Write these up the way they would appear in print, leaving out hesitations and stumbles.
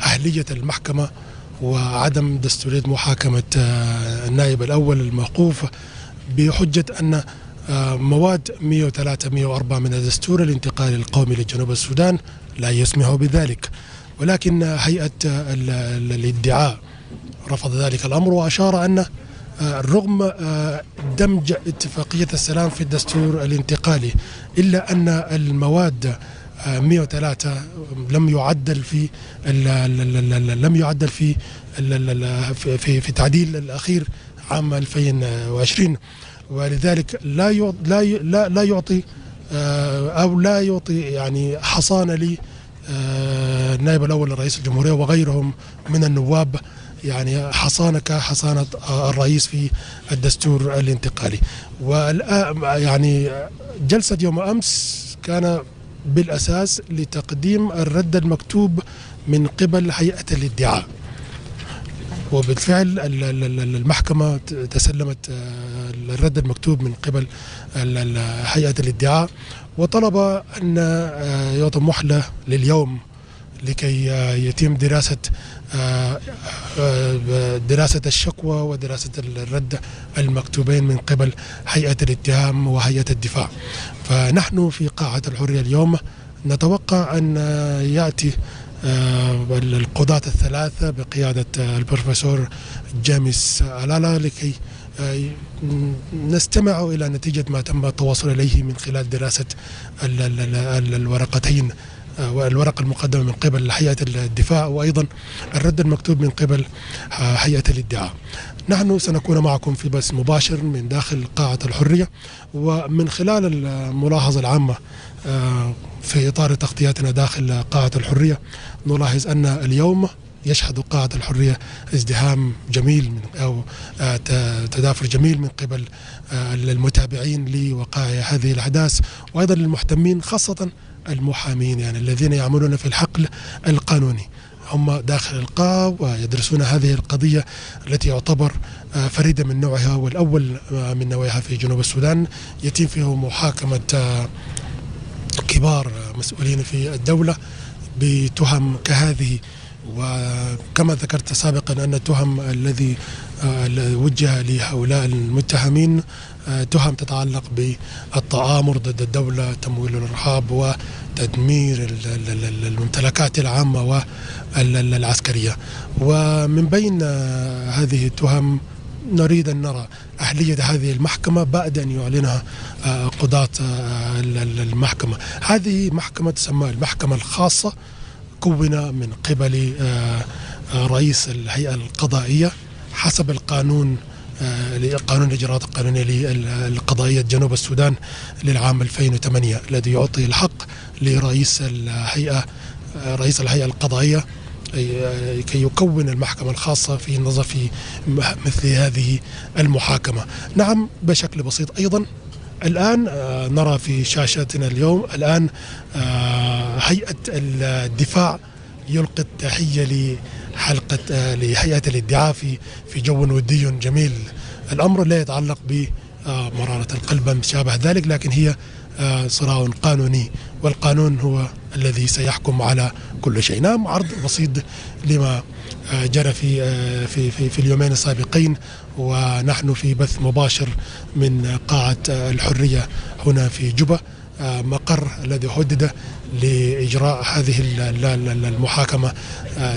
أهلية المحكمة وعدم دستورية محاكمة النائب الأول الموقوف بحجة أن مواد 103 104 من الدستور الانتقالي القومي لجنوب السودان لا يسمح بذلك، ولكن هيئة الادعاء رفض ذلك الأمر وأشار أن رغم دمج اتفاقية السلام في الدستور الانتقالي إلا أن المواد 103 لم يعدل في تعديل الأخير عام 2020، ولذلك لا يعطي أو لا يعطي يعني حصانة للنائب الأول لرئيس الجمهورية وغيرهم من النواب، يعني حصانة كحصانة الرئيس في الدستور الانتقالي. يعني جلسة يوم أمس كان بالأساس لتقديم الرد المكتوب من قبل هيئة الادعاء، وبالفعل المحكمة تسلمت الرد المكتوب من قبل هيئة الادعاء، وطلب أن يعطى مهلة لليوم لكي يتم دراسة الشكوى ودراسة الرد المكتوبين من قبل هيئة الاتهام وهيئة الدفاع. فنحن في قاعة الحرية اليوم نتوقع أن يأتي القضاة الثلاثة بقيادة البروفيسور جيمس ألالا لكي نستمع إلى نتيجة ما تم التواصل إليه من خلال دراسة الورقتين، والورقة المقدمة من قبل هيئة الدفاع وأيضا الرد المكتوب من قبل هيئة الادعاء. نحن سنكون معكم في بث مباشر من داخل قاعة الحرية، ومن خلال الملاحظة العامة في إطار تغطياتنا داخل قاعة الحرية نلاحظ أن اليوم يشهد قاعة الحرية ازدحام جميل أو تدافر جميل من قبل المتابعين لوقائع هذه الأحداث، وأيضا المهتمين خاصة المحامين يعني الذين يعملون في الحقل القانوني، هم داخل القاعة ويدرسون هذه القضية التي يعتبر فريدة من نوعها والأول من نوعها في جنوب السودان، يتم فيه محاكمة كبار مسؤولين في الدولة بتهم كهذه. وكما ذكرت سابقا أن التهم الذي وجه لهؤلاء المتهمين تهم تتعلق بالتآمر ضد الدولة، تمويل الإرهاب، وتدمير الممتلكات العامة والعسكرية. ومن بين هذه التهم نريد أن نرى أهلية هذه المحكمة بعد أن يعلنها قضاة المحكمة. هذه محكمة تسمى المحكمة الخاصة، كون من قبل رئيس الهيئة القضائية حسب القانون قانون الإجراءات القانونية للقضائية جنوب السودان للعام 2008 الذي يعطي الحق لرئيس الهيئة القضائية كي يكون المحكمة الخاصة في النظر في مثل هذه المحاكمة. نعم بشكل بسيط أيضا الآن نرى في شاشاتنا اليوم الآن هيئة الدفاع يلقي التحية لهيئة الادعاء في جو ودي جميل. الأمر لا يتعلق بمرارة القلب ما شابه ذلك، لكن هي صراع قانوني، والقانون هو الذي سيحكم على كل شيء. نعم عرض بسيط لما جرى في اليومين السابقين، ونحن في بث مباشر من قاعة الحرية هنا في جوبا، مقر الذي حدد لإجراء هذه المحاكمة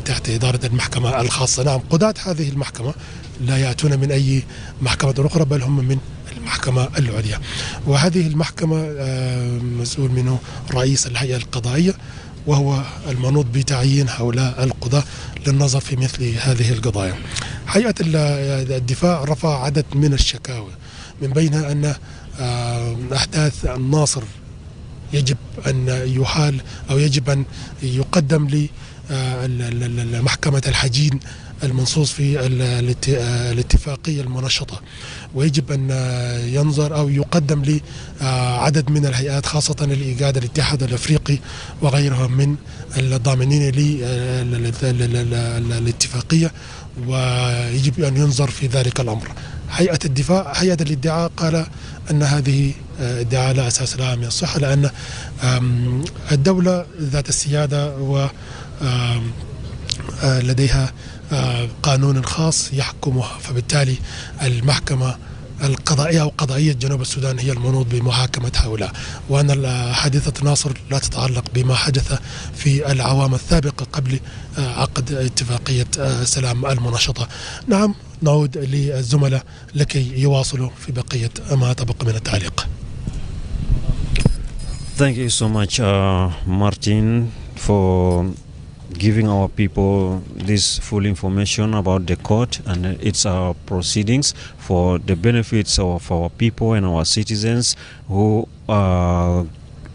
تحت إدارة المحكمة الخاصة. نعم قضاة هذه المحكمة لا يأتون من أي محكمة أخرى، بل هم من المحكمة العليا، وهذه المحكمة مسؤول منه رئيس الهيئة القضائية، وهو المنوط بتعيين هؤلاء القضاة للنظر في مثل هذه القضايا. هيئة الدفاع رفع عدد من الشكاوى، من بينها أن أحداث الناصر يجب أن يحال أو يجب أن يقدم لمحكمة الحجين المنصوص في الاتفاقية المنشطة، ويجب أن ينظر أو يقدم لعدد من الهيئات خاصة الإيجاد الاتحاد الأفريقي وغيرها من الضامنين للاتفاقية، ويجب أن ينظر في ذلك الأمر. هيئة الادعاء قال أن هذه ادعاء لا أساس لها من الصحة، لأن الدولة ذات السيادة لديها قانون خاص يحكمها، فبالتالي المحكمة القضائية أو قضائية جنوب السودان هي المنوط بمحاكمة هؤلاء. وأن حادثة ناصر لا تتعلق بما حدث في العوام السابقة قبل عقد اتفاقية سلام المنشطة. نعم، نعود للزملاء لكي يواصلوا في بقية ما تبقى من التعليق. Thank you so much, Martin, for giving our people this full information about the court and its proceedings for the benefits of our people and our citizens who are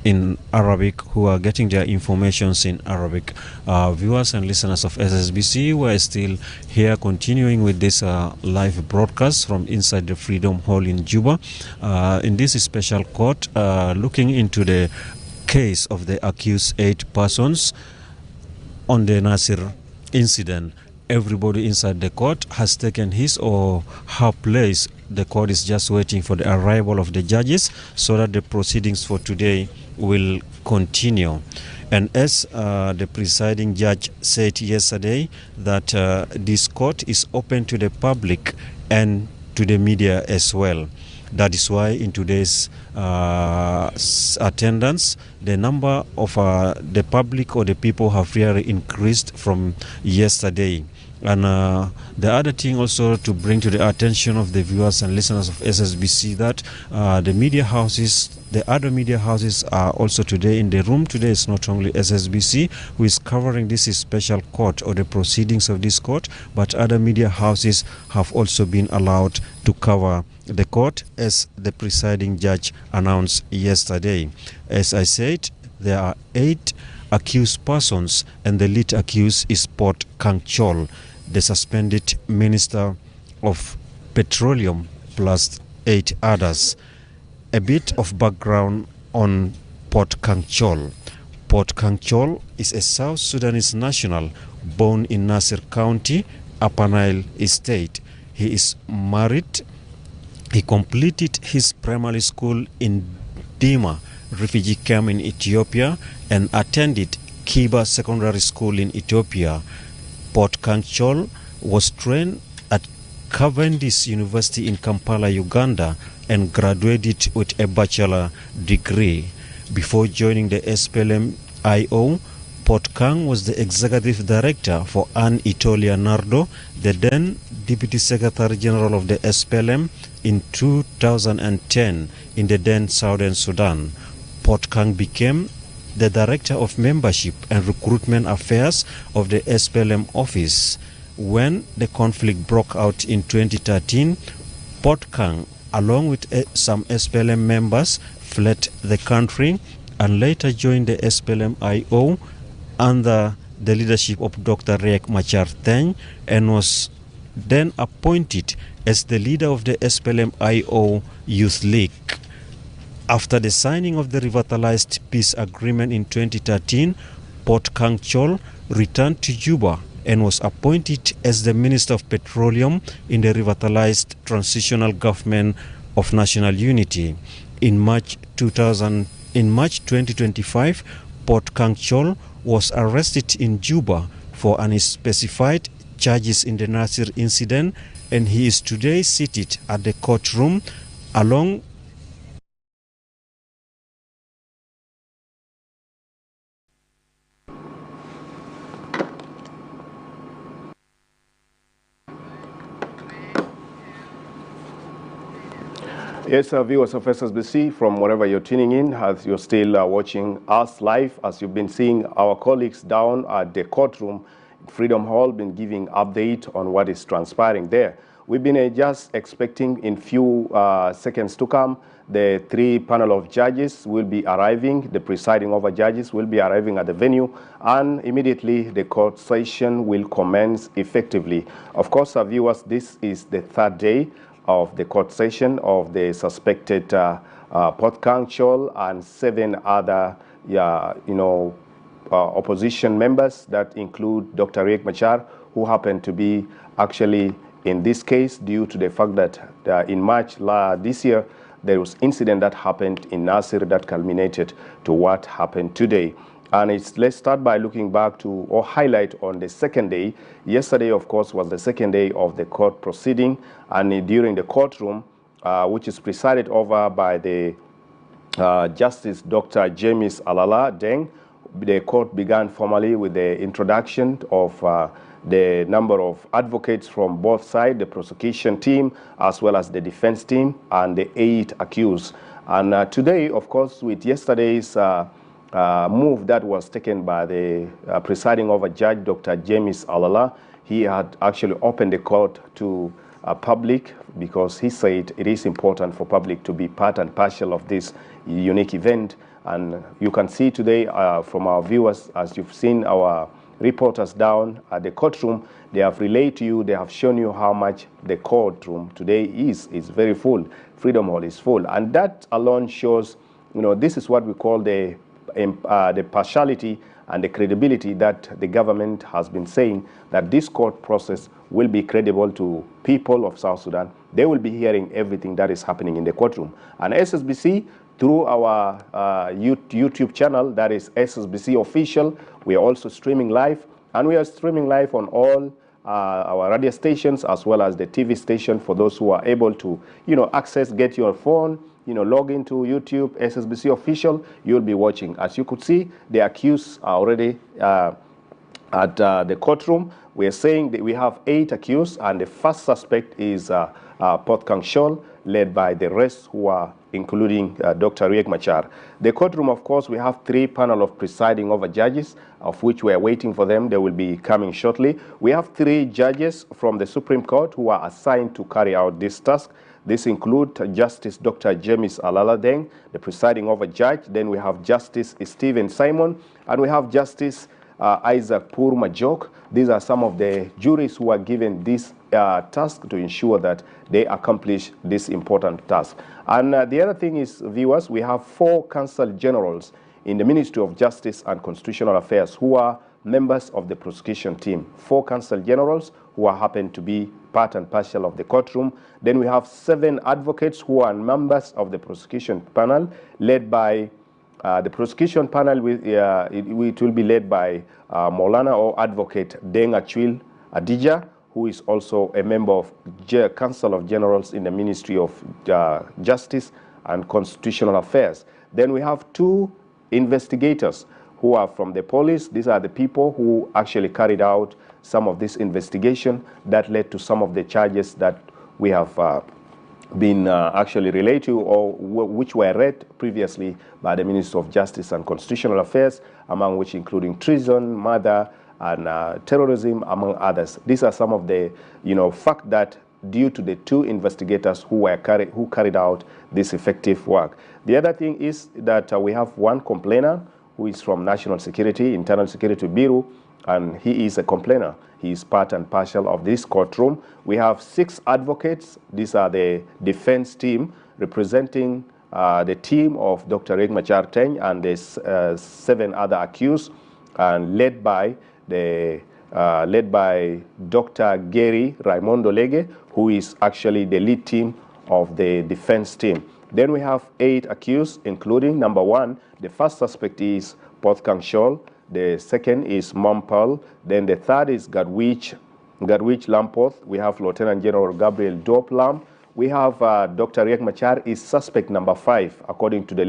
in Arabic, who are getting their informations in Arabic. Viewers and listeners of SSBC, we're still here continuing with this live broadcast from inside the Freedom Hall in Juba, in this special court, looking into the case of the accused 8 persons on the Nasir incident. Everybody inside the court has taken his or her place. The court is just waiting for the arrival of the judges so that the proceedings for today will continue. And as the presiding judge said yesterday, that this court is open to the public and to the media as well. That is why in today's attendance, the number of the public or the people have really increased from yesterday. And the other thing also to bring to the attention of the viewers and listeners of SSBC, that the media houses, the other media houses are also today in the room. Today is not only SSBC who is covering this special court or the proceedings of this court, but other media houses have also been allowed to cover the court, as the presiding judge announced yesterday. As I said, there are 8 accused persons, and the lead accused is Port Kang Chol, the suspended Minister of Petroleum, plus 8 others. A bit of background on Port Kang Chol. Port Kang Chol is a South Sudanese national born in Nasir County, Upper Nile State. He is married. He completed his primary school in Dima refugee camp in Ethiopia and attended Kiba Secondary School in Ethiopia. Port Kang Chol was trained at Cavendish University in Kampala, Uganda, and graduated with a bachelor degree. Before joining the SPLM-IO, Port Kang was the executive director for Anne Itolia Nardo, the then Deputy Secretary General of the SPLM, in 2010 in the then Southern Sudan. Port Kang became the Director of Membership and Recruitment Affairs of the SPLM office. When the conflict broke out in 2013, Port Kang, along with some SPLM members, fled the country and later joined the SPLM-IO under the leadership of Dr. Riek Machar Teny, and was then appointed as the leader of the SPLM-IO Youth League. After the signing of the revitalized peace agreement in 2013, Port Kang Chol returned to Juba and was appointed as the Minister of Petroleum in the revitalized transitional government of national unity. In March 2025, Port Kang Chol was arrested in Juba for unspecified charges in the Nasir incident, and he is today seated at the courtroom along Yes, viewers of SSBC, from wherever you're tuning in, as you're still watching us live, as you've been seeing our colleagues down at the courtroom, Freedom Hall, been giving update on what is transpiring there. We've been just expecting in few seconds to come, the 3 panel of judges will be arriving, the presiding over judges will be arriving at the venue, and immediately the court session will commence effectively. Of course, viewers, this is the 3rd day of the court session of the suspected Port Kang Chol and 7 other opposition members that include Dr. Riek Machar, who happened to be actually in this case due to the fact that in March this year there was incident that happened in Nasir that culminated to what happened today. And let's start by looking back to or highlight on the second day. Yesterday, of course, was the second day of the court proceeding, and during the courtroom, which is presided over by the Justice Dr. James Alala Deng, the court began formally with the introduction of the number of advocates from both sides, the prosecution team as well as the defense team, and the 8 accused. And today, of course, with yesterday's move that was taken by the presiding over Judge Dr. James Alala, he had actually opened the court to public, because he said it is important for public to be part and parcel of this unique event. And you can see today from our viewers, as you've seen our reporters down at the courtroom, they have relayed to you, they have shown you how much the courtroom today is. It's very full. Freedom Hall is full. And that alone shows, this is what we call the partiality and the credibility that the government has been saying, that this court process will be credible to people of South Sudan. They will be hearing everything that is happening in the courtroom. And Ssbc, through our YouTube channel, that is Ssbc Official, we are also streaming live, and we are streaming live on all our radio stations as well as the TV station for those who are able to, access, get your phone, log into YouTube, Ssbc Official, you'll be watching. As you could see, the accused are already at the courtroom. We are saying that we have 8 accused, and the first suspect is Port Kang Shol, led by the rest who are including Dr. Riek Machar. The courtroom, of course, we have 3 panel of presiding over judges, of which we are waiting for them. They will be coming shortly. We have 3 judges from the Supreme Court who are assigned to carry out this task. This includes Justice Dr. James Alala Deng, the presiding over judge. Then we have Justice Stephen Simon, and we have Justice Isaac Pur Majok. These are some of the juries who are given this task to ensure that they accomplish this important task. And the other thing is, viewers, we have 4 consul generals in the Ministry of Justice and Constitutional Affairs who are members of the prosecution team. 4 consul generals who happen to be part and parcel of the courtroom. Then we have 7 advocates who are members of the prosecution panel, led by the prosecution panel. It will be led by Maulana or Advocate Deng Achwil Adija, who is also a member of Council of Generals in the Ministry of Justice and Constitutional Affairs. Then we have 2 investigators who are from the police. These are the people who actually carried out some of this investigation that led to some of the charges that we have been actually related to, or which were read previously by the Minister of Justice and Constitutional Affairs, among which including treason, murder, and terrorism, among others. These are some of the fact that due to the 2 investigators who carried out this effective work. The other thing is that we have 1 complainer who is from National Security, Internal Security Bureau, and he is a complainer. He is part and parcel of this courtroom. We have 6 advocates. These are the defense team representing the team of Dr. Riek Machar Teng and the 7 other accused, and led by Dr. Gary Raimondo Lege, who is actually the lead team of the defense team. Then we have 8 accused, including number 1, the first suspect is Port Kang Shol, the second is Mampal, then the third is Gadwich Lampoth. We have Lieutenant General Gabriel Dop Lam. We have Dr. Riek Machar is suspect number 5, according to the